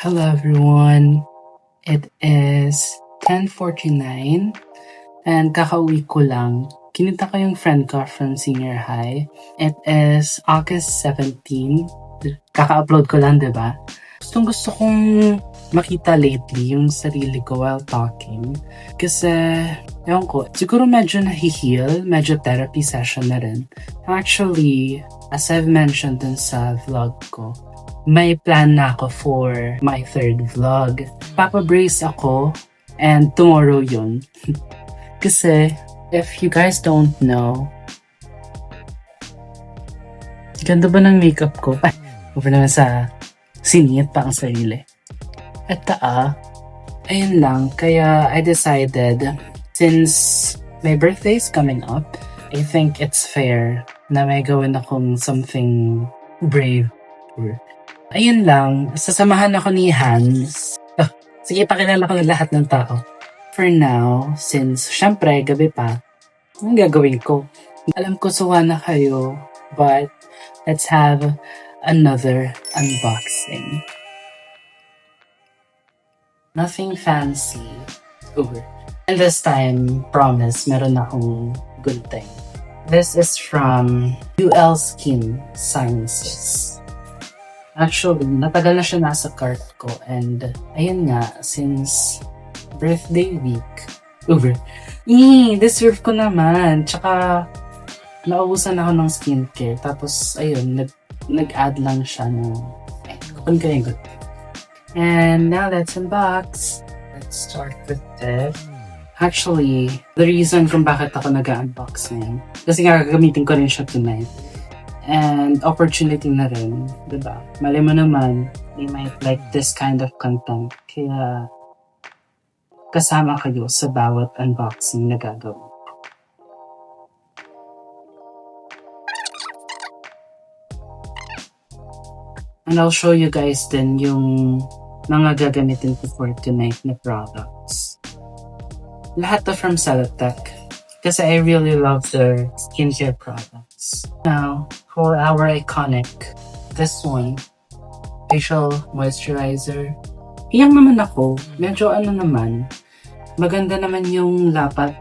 Hello everyone. It is 10:49 and kakauwi ko lang. Kinita ko yung friend ko from senior high. It is August 17. Kaka-upload ko lang, diba? Gusto kong makita lately yung sarili ko while talking. Kasi, ewan ko, siguro medyo nahi-heal, medyo therapy session na rin. Actually, as I've mentioned dun sa vlog ko, may plan na ako for my third vlog. Papa-brace ako and tomorrow yun. Kasi, if you guys don't know, ganda ba ng makeup ko? Ay, over naman sa siningit pa ang sarili. At ayun lang. Kaya I decided, since my birthday is coming up, I think it's fair na may gawin akong something brave. Ayun lang, sasamahan ako ni Hans. Sige, pakilala ko na lahat ng tao. For now, since syempre gabi pa, anong gagawin ko? Alam ko suwa na kayo, but let's have another unboxing. Nothing fancy. Over. And this time, promise, meron akong good thing. This is from UL Skin Sciences. Actually, natagal na siya nasa cart ko and ayun nga, since birthday week, over. Deserve ko naman. Tsaka, naubusan ako ng skincare. Tapos, ayun, nag-add lang siya ng kupon ko yung good. And now, let's unbox. Let's start with this. Actually, the reason kung bakit ako nag-unbox ngayon, kasi nga gagamitin ko rin siya tonight. And opportunity na rin, diba? Mali mo naman, they might like this kind of content. Kaya, kasama kayo sa bawat unboxing na gagawin. And I'll show you guys din yung mga gagamitin ko for tonight na products. Lahat to from Celotex. Kasi I really love their skincare products. Now, for our iconic, this one, facial moisturizer. Iyang naman ako, medyo naman, maganda naman yung lapat.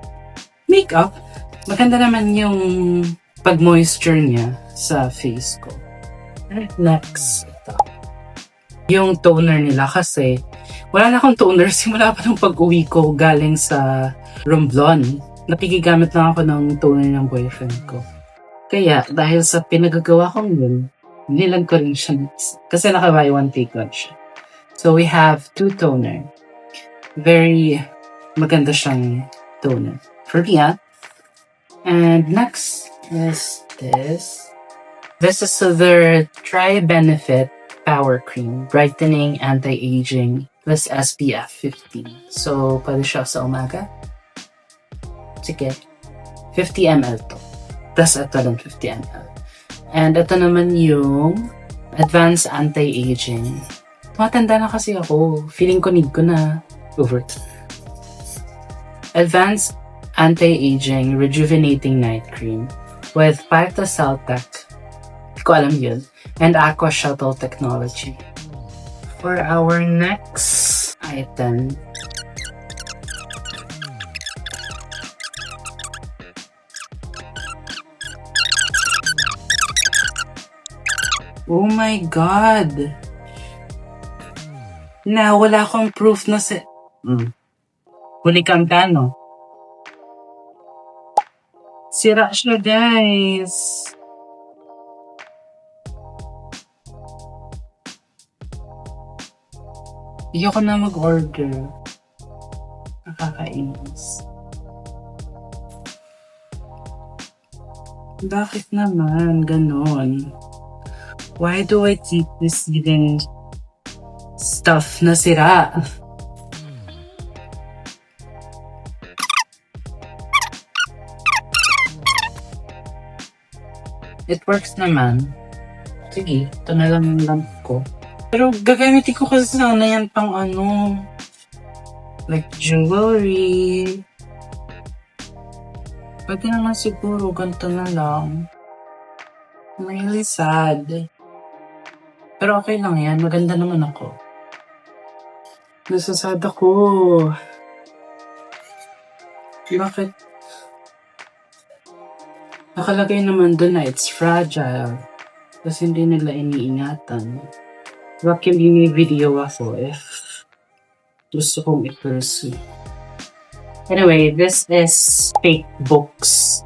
Makeup, maganda naman yung pag-moisture niya sa face ko. Next, ito. Yung toner nila kasi, wala na akong toner simula pa nung pag-uwi ko galing sa Romblon. Napigigamit lang ako ng toner ng boyfriend ko. Kaya, dahil sa pinagagawa kong yun, nilag ko rin siya. Kasi naka-buy one take one siya. So, we have two toner. Very maganda siyang toner. For me, And next is this. This is their Tri-Benefit Power Cream. Brightening, Anti-Aging, plus SPF 15. So, pwede siya sa umaga. Sige, 50 ml to. Plus ito lang 50 ml. And ito naman yung Advanced Anti-Aging. Tumatanda na kasi ako. Feeling ko need ko na. Over. Advanced Anti-Aging Rejuvenating Night Cream with Phytoceltec. Hindi ko alam yun. And Aqua Shuttle Technology. For our next item, oh my God! Na wala akong proof na huli kang tano. Sira siya, guys. Ayoko na mag-order. Nakakainis. Bakit naman ganon? Why do I keep receiving stuff na sira? It works naman. Sige, ito na lang yung lamp ko. Pero gagamitin ko kasi sana yan pang like jewelry. Pwede naman siguro ganito na lang. I'm really sad. Pero okay lang yan. Maganda naman ako. Nasasad ako. Bakit? Nakalagay naman doon na it's fragile. Kasi hindi nila iniingatan. Bakit may video ako if gusto kong i-pursue? Anyway, this is fake books.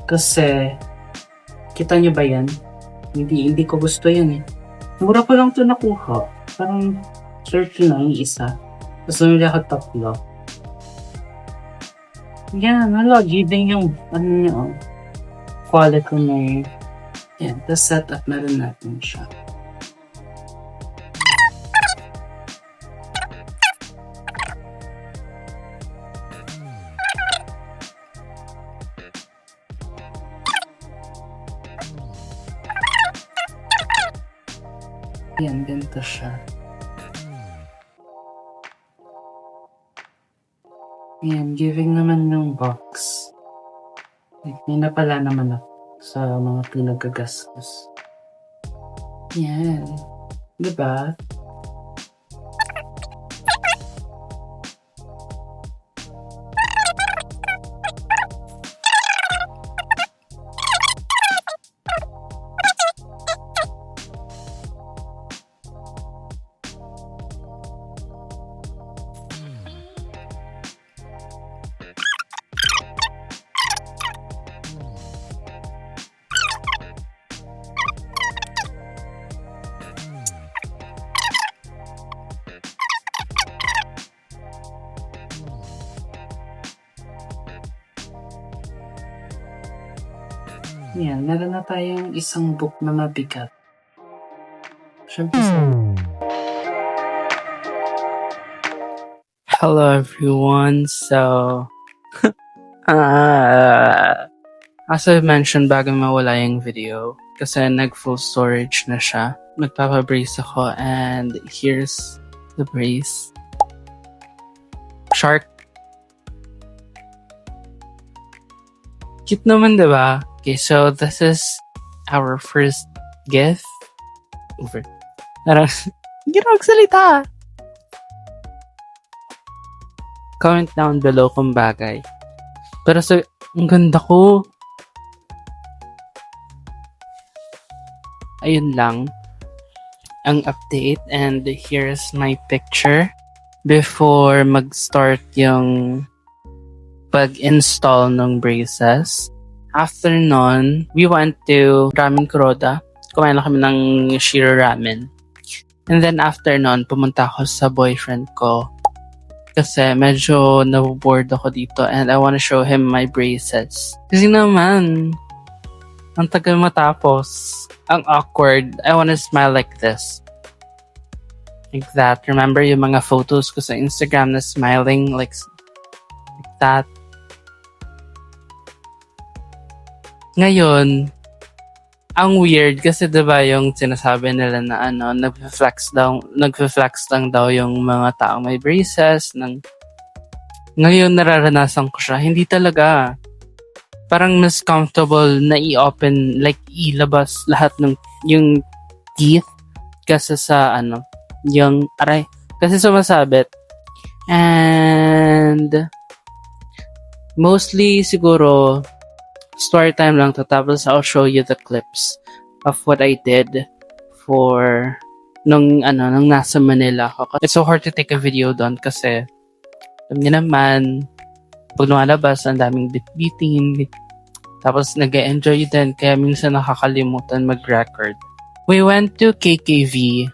Kasi, kita nyo ba yan? Hindi ko gusto yan eh. Mura ko lang ito nakuha. Parang 30 na yung isa. Tapos nung ako tatlo. Yan, giving yung ano niya, quality na yun. Yan, tapos set up meron natin siya. Yan, ganito siya. Yan, giving naman yung box. May napala naman ako sa mga pinagagastos. Yan. Diba? Yan, meron na tayong isang book na mabigat. Siyempre Hello everyone, so as I mentioned bago mawala yung video, kasi nag-full storage na siya, magpapabrace ako and here's the brace. Shark. Cute naman, diba? Okay, so this is our first gift. Over. Parang, hindi na magsalita. Comment down below kung bagay. Pero so, ang ganda ko. Ayun lang. Ang update. And here's my picture. Before mag-start yung pag-install ng braces. After nun, we went to Ramen Kuroda. Kumain lang kami ng Shiro Ramen. And then after nun, pumunta ako sa boyfriend ko. Kasi medyo nabobored ako dito and I wanna show him my braces. Kasi naman, ang tagal matapos. Ang awkward. I wanna smile like this. Like that. Remember yung mga photos ko sa Instagram na smiling like that. Ngayon, ang weird kasi 'di ba yung sinasabi nila na nagfe-flex lang daw yung mga taong may braces ngayon nararanasan ko siya. Hindi talaga. Parang mas comfortable na i-open, like ilabas lahat ng yung teeth kasi sa yung aray kasi sumasabit. And mostly siguro story time lang to, tapos I'll show you the clips of what I did for nung nasa Manila ako. It's so hard to take a video doon kasi alam niyo naman pag lumalabas ang daming bitbitin tapos nag-enjoy din kaya minsan nakakalimutan mag-record. We went to KKV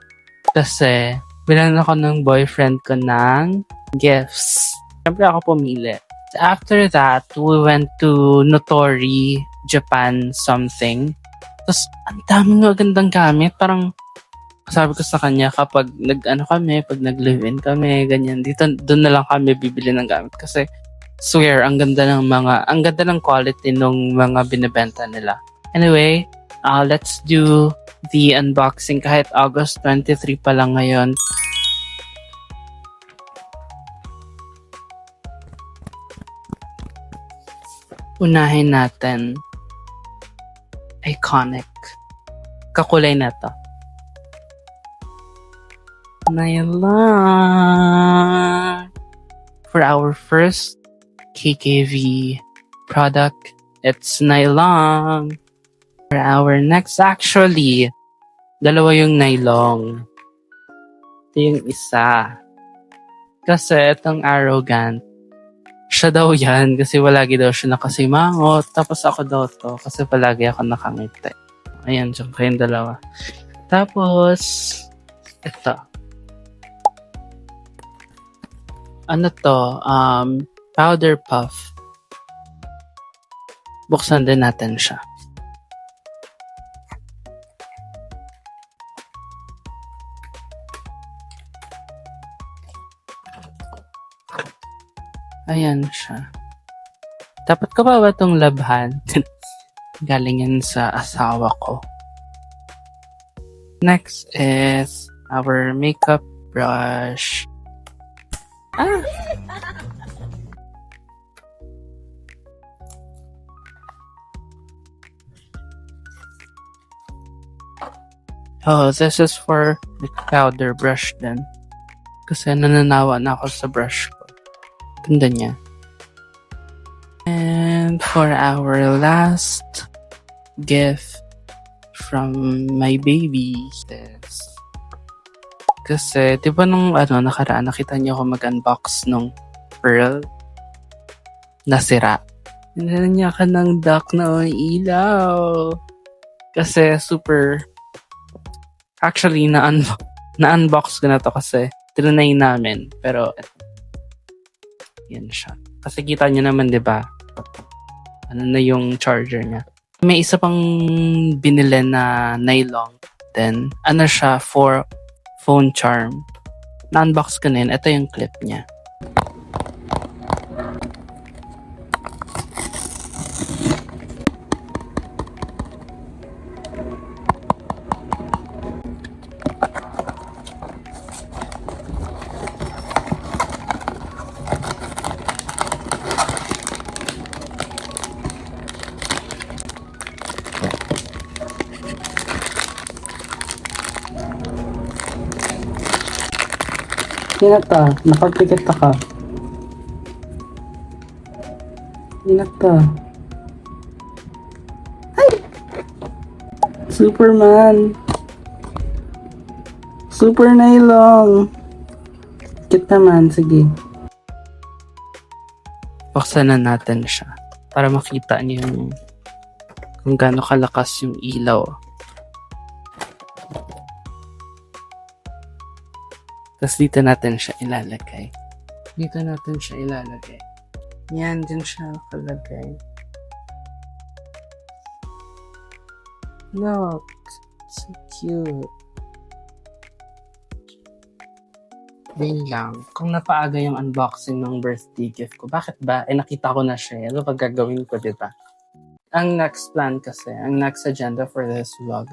kasi bilang ako ng boyfriend ko ng gifts. Siyempre ako pumili. After that, we went to Notori, Japan something. Tapos, ang daming magandang gamit. Parang, sabi ko sa kanya, kapag pag nag-live-in kami, ganyan, doon na lang kami bibili ng gamit. Kasi, swear, ang ganda ng quality ng mga binibenta nila. Anyway, let's do the unboxing kahit August 23 pa lang ngayon. Unahin natin. Iconic. Kakulay na to. Nylon. For our first KKV product, it's nylon. For our next, actually, dalawa yung nylon. Ito yung isa. Kasi itong arrogant, siya daw yan kasi palagi daw siya nakasimangot. Tapos ako daw to kasi palagi ako nakangiti. Ayan, dyan kayong dalawa. Tapos, ito. Ano to? Powder puff. Buksan din natin siya. Ayan siya. Dapat ko ba itong labhan? Galing yan sa asawa ko. Next is our makeup brush. Oh, this is for the powder brush din. Kasi nananawa na ako sa brush ko. Ganda niya. And for our last gift from my baby is kasi, di ba nung nakaraan, nakita niyo ako mag-unbox nung pearl? Nasira. Hinala niya ka ng duck na ilaw. Kasi super... Actually, na-unbox ko na to kasi tinanay namin. Pero, yan siya. Kasi kita niyo naman, di ba? Ano na yung charger niya. May isa pang binili na nylon. Then, ano siya for phone charm. Na-unbox ko na yun. Ito yung clip niya. Hinata, nakapikit ka. Hinata. Ay! Superman! Super nylon! Kit naman, sige. Buksan na natin siya para makita niyo yung kung gaano kalakas yung ilaw. Tapos dito natin siya ilalagay. Yan, din siya nakalagay. Look, so cute. Yun lang. Kung napaaga yung unboxing ng birthday gift ko, bakit ba? Nakita ko na siya. Ano ba gagawin ko, diba? Ang next plan kasi, ang next agenda for this vlog,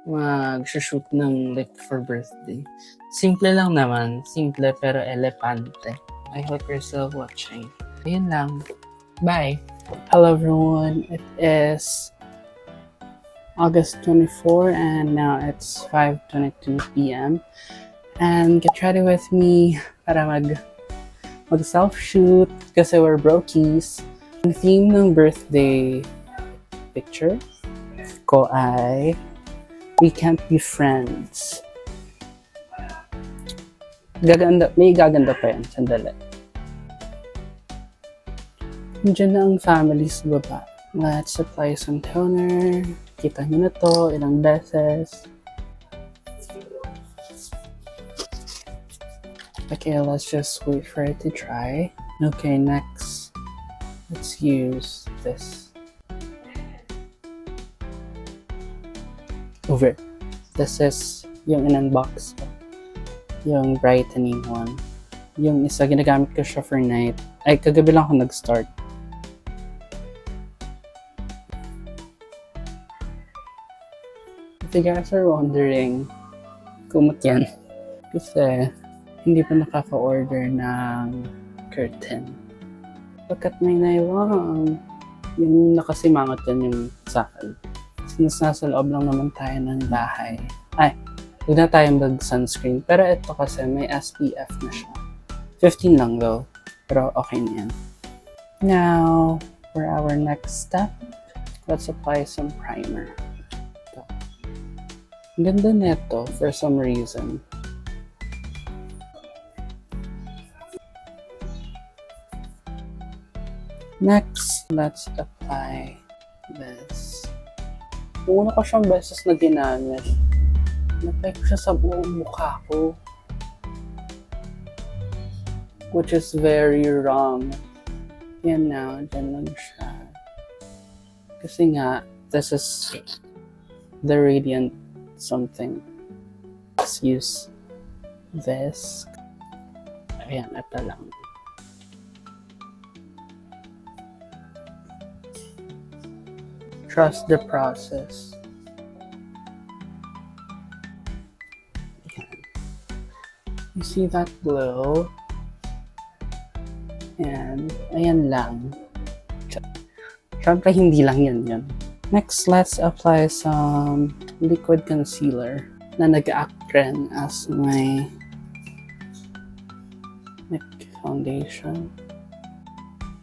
mag-shoot ng like for birthday. Simple lang naman. Simple pero elepante. I hope you're still watching. Ayun lang. Bye! Hello everyone. It is August 24 and now it's 5:22 p.m. And get ready with me para mag-self-shoot kasi we're brokies. Ang theme ng birthday picture ko ay We Can't Be Friends. May gaganda pa yan. Sandali. Diyan na ang family sa baba. Let's apply some toner. Kita nyo na to ilang beses. Okay, let's just wait for it to dry. Okay, next. Let's use this. Over. This is yung in-unbox ko. Yung brightening one. Yung isa, ginagamit ko siya for night. Ay, kagabi lang ako nag-start. If you guys are wondering, kumot yan. Kasi, hindi pa nakaka-order ng curtain. Pagkat may nylon, yung nakasimangot yan yung sa akin. Since nasa loob lang naman tayo ng bahay. Ay, Huwag na tayo mag-sunscreen. Pero ito kasi may SPF na siya. 15 lang though. Pero okay na yan. Now, for our next step, let's apply some primer. Ito. Ang ganda nito for some reason. Next, let's apply this. Una ko siyang beses na ginamit. Napay ko siya sa buong mukha ko. Which is very wrong. Yan na, dyan lang siya. Kasi nga, this is the Radiant something. Let's use this. Ayan, ito lang. Trust the process. Ayan. You see that glow? And, ayan lang. Siyempre, hindi lang yun. Next, let's apply some liquid concealer na nag-act rin as my foundation.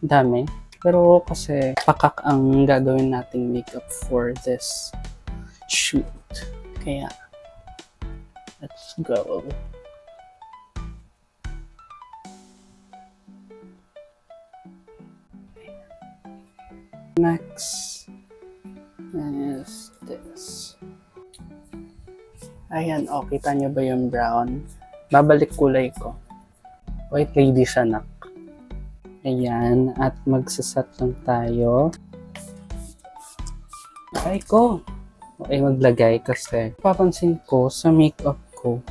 Dami. Pero kasi pakak ang gagawin nating makeup for this shoot. Kaya, let's go. Next is this. Ayan, oh, kita nyo ba yung brown? Babalik kulay ko. White lady siya, nak. Ayan, at magsasat lang tayo. Ay ko! Okay, maglagay kasi papansin ko sa makeup ko,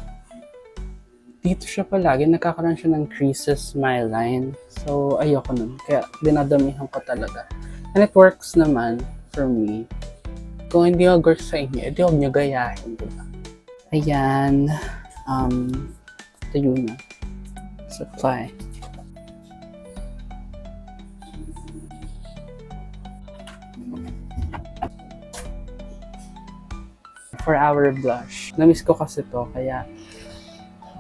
dito siya palagi, nagkakaroon siya ng creases, smile-line. So, ayoko nun. Kaya, dinadamihan ko talaga. And it works naman for me. Kung hindi mag-work sa inyo, edi huwag nyo gayahin, diba? Ayan. Ito yun na. Supply. For our blush. Namiss ko kasi to, kaya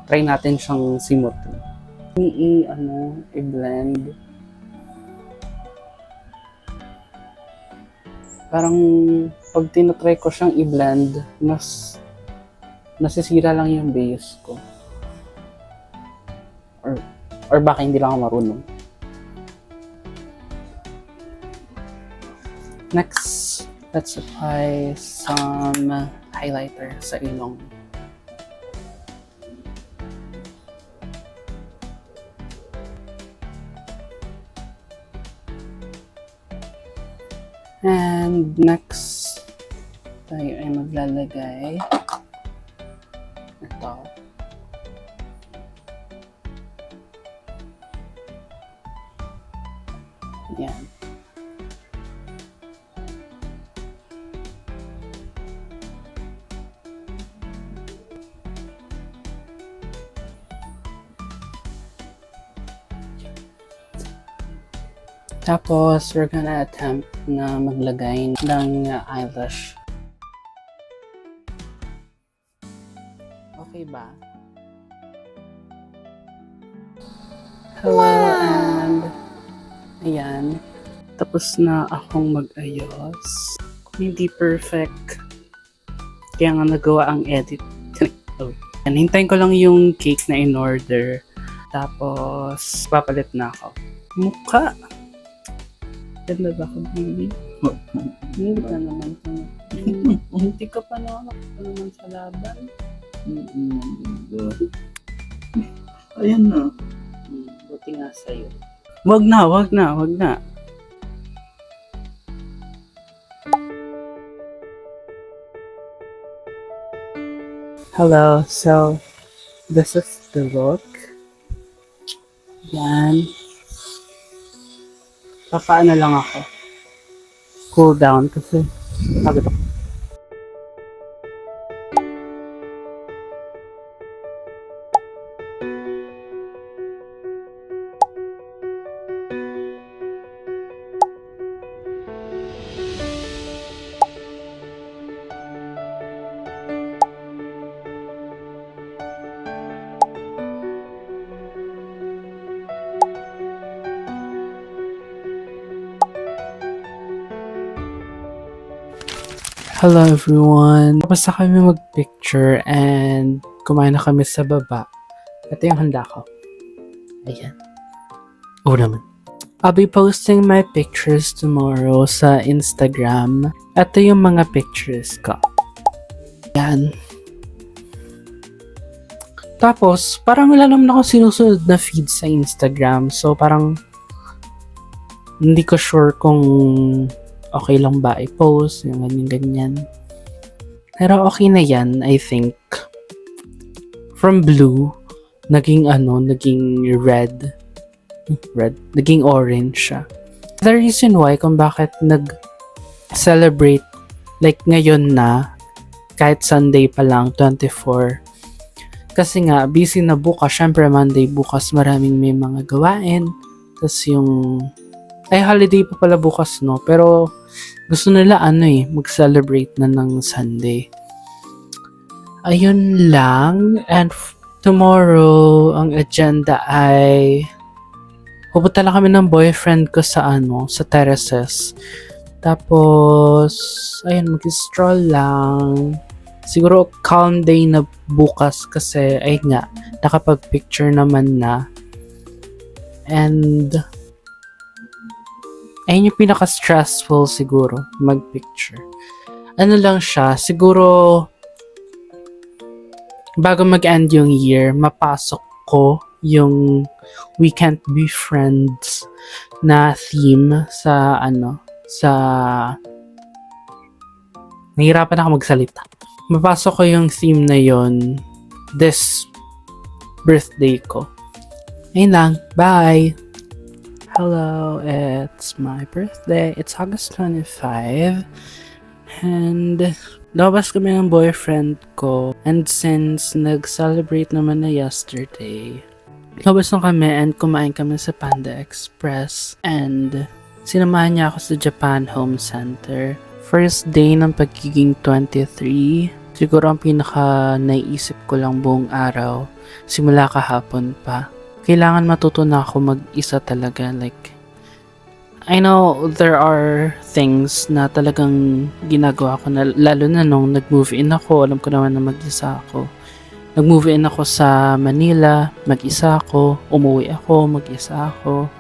try natin siyang simutin. I-blend. Parang pag tinatry ko siyang i-blend, mas nasisira lang yung base ko. Or baka hindi lang ako marunong. Next, let's apply some highlighter sa ilong. And next, tayo ay maglalagay ito. Yan. Tapos, we're gonna attempt na maglagay ng eyelash. Okay ba? Hello, and ayan. Tapos na akong mag-ayos. Kung hindi perfect, kaya nga nagawa ang edit. Oh. And hintayin ko lang yung cake na in-order. Tapos, papalit na ako. Mukha! Ganda ba ako, baby? Hindi ka naman sa... Hindi ka pa naman sa laban. Ayan na. Buti nga sa'yo. Wag na. Hello, so this is the look. Yan. Kakaano lang ako. Cool down kasi pagod ako. Hello everyone! Tapos na kami mag-picture and kumain na kami sa baba. Ito yung handa ko. Ayan. Oo naman. I'll be posting my pictures tomorrow sa Instagram. Ito yung mga pictures ko. Ayan. Tapos, parang wala naman ako sinusunod na feed sa Instagram. So, parang hindi ko sure kung okay lang ba i-post, yung ganyan-ganyan. Pero okay na yan, I think. From blue, naging red. Naging orange siya. The reason why kung bakit nag-celebrate like ngayon na, kahit Sunday pa lang, 24. Kasi nga, busy na bukas. Syempre, Monday bukas, maraming may mga gawain. Tapos holiday pa pala bukas, no? Pero, gusto nila mag-celebrate na ng Sunday. Ayun lang. And tomorrow, ang agenda ay pupunta lang kami ng boyfriend ko sa terraces. Tapos, ayun, mag-stroll lang. Siguro, calm day na bukas kasi, nakapag-picture naman na. And, ayun yung pinaka-stressful siguro, mag-picture. Ano lang siya, siguro, bago mag-end yung year, mapasok ko yung We Can't Be Friends na theme sa nahihirapan ako magsalita. Mapasok ko yung theme na yon this birthday ko. Ayun lang. Bye! Hello, it's my birthday. It's August 25. And lumabas kami ng boyfriend ko. And since nag-celebrate naman na yesterday, lumabas na kami and kumain kami sa Panda Express. And sinamahan niya ako sa Japan Home Center. First day ng pagiging 23. Siguro ang pinaka naiisip ko lang buong araw. Simula kahapon pa. Kailangan matuto na ako mag-isa talaga. Like, I know there are things na talagang ginagawa ko na, lalo na nung nag-move in ako, alam ko naman na mag-isa ako. Nag-move in ako sa Manila, mag-isa ako, umuwi ako, mag-isa ako.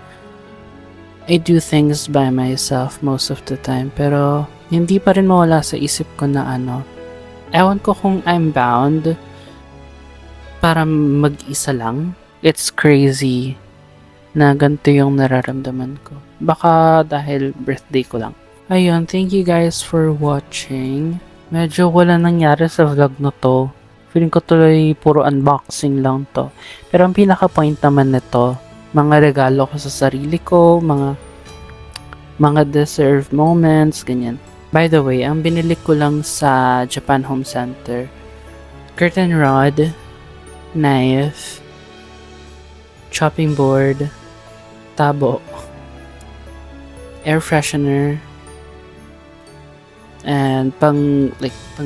I do things by myself most of the time, pero hindi pa rin mawala sa isip ko na ewan ko kung I'm bound para mag-isa lang. It's crazy na ganito yung nararamdaman ko. Baka dahil birthday ko lang. Ayun, thank you guys for watching. Medyo wala nangyari sa vlog na to. Feeling ko tuloy puro unboxing lang to. Pero ang pinaka-point naman nito, mga regalo ko sa sarili ko, mga deserved moments, ganyan. By the way, ang binili ko lang sa Japan Home Center, curtain rod, knife, chopping board, tabo, air freshener, and pang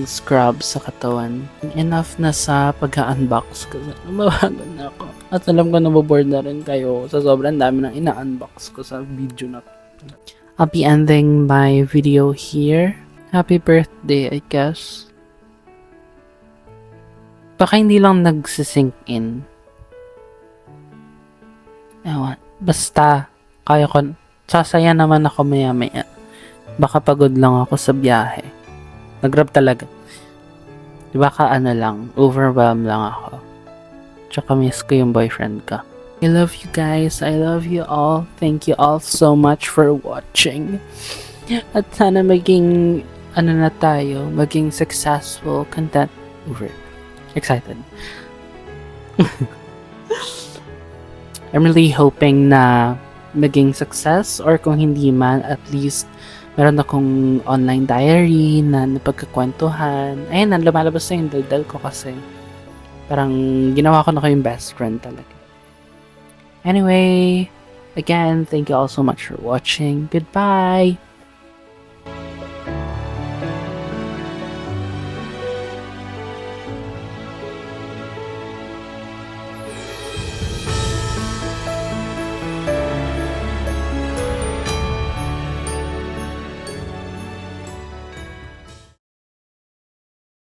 scrub sa katawan. Enough na sa pag-unbox kasi nabawagan na ako. At alam ko naboboard na rin kayo sa sobrang dami ng ina-unbox ko sa video na to. I'll be ending my video here. Happy birthday, I guess. Baka hindi lang nagsisink in. Ewan. Basta, kaya ko, sasaya naman ako maya-maya. Baka pagod lang ako sa biyahe. Nag-grab talaga. Baka lang, overwhelmed lang ako. Tsaka miss ko yung boyfriend ko. I love you guys. I love you all. Thank you all so much for watching. At sana maging, na tayo, maging successful content. Over. Excited. I'm really hoping na maging success, or kung hindi man, at least meron akong online diary na napagkakwentuhan. Ayun, lumalabas na yung daldal ko kasi parang ginawa ko na kayong best friend talaga. Anyway, again, thank you all so much for watching. Goodbye!